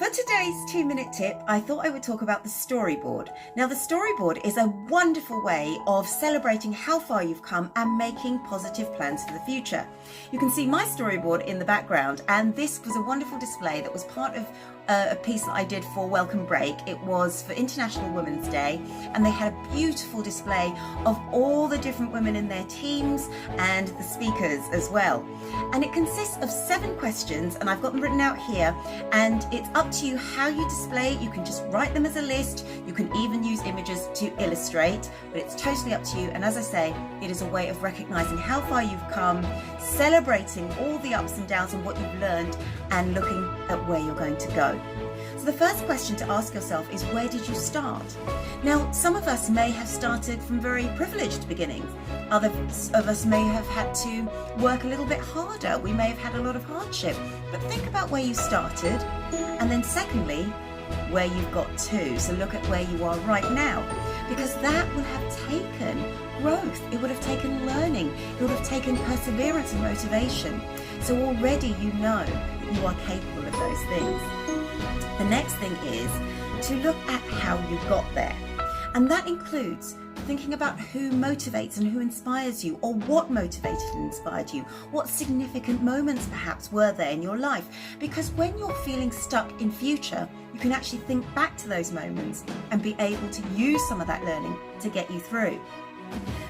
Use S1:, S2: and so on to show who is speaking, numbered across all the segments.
S1: For today's 2-minute tip, I thought I would talk about the storyboard. Now, the storyboard is a wonderful way of celebrating how far you've come and making positive plans for the future. You can see my storyboard in the background, and this was a wonderful display that was part of a piece that I did for Welcome Break. It was for International Women's Day, and they had a beautiful display of all the different women in their teams and the speakers as well. And it consists of 7 questions, and I've got them written out here, and it's up to you how you display it. You can just write them as a list. You can even use images to illustrate, but it's totally up to you. And as I say, it is a way of recognizing how far you've come, celebrating all the ups and downs and what you've learned, and looking at where you're going to go. So the first question to ask yourself is, where did you start? Now, some of us may have started from very privileged beginnings. Others of us may have had to work a little bit harder. We may have had a lot of hardship. But think about where you started, and then secondly, where you've got to. So look at where you are right now, because that will have taken growth. It would have taken learning. It would have taken perseverance and motivation. So already you know that you are capable of those things. The next thing is to look at how you got there. And that includes thinking about who motivates and who inspires you, or what motivated and inspired you. What significant moments perhaps were there in your life? Because when you're feeling stuck in future, you can actually think back to those moments and be able to use some of that learning to get you through.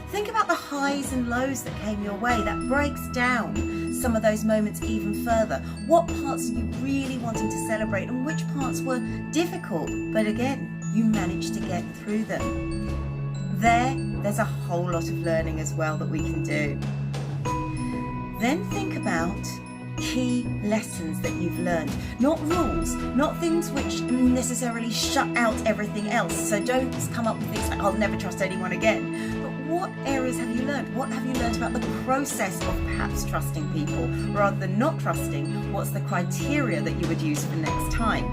S1: Think about the highs and lows that came your way. That breaks down some of those moments even further. What parts are you really wanting to celebrate, and which parts were difficult, but again, you managed to get through them? There's a whole lot of learning as well that we can do. Then think about key lessons that you've learned. Not rules, not things which necessarily shut out everything else. So don't come up with things like, I'll never trust anyone again. But what areas have you learned? What have you learned about the process of perhaps trusting people? Rather than not trusting, what's the criteria that you would use for next time?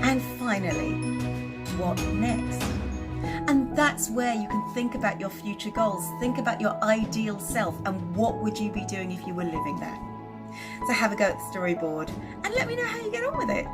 S1: And finally, what next? And that's where you can think about your future goals. Think about your ideal self and what would you be doing if you were living that. So have a go at the storyboard and let me know how you get on with it.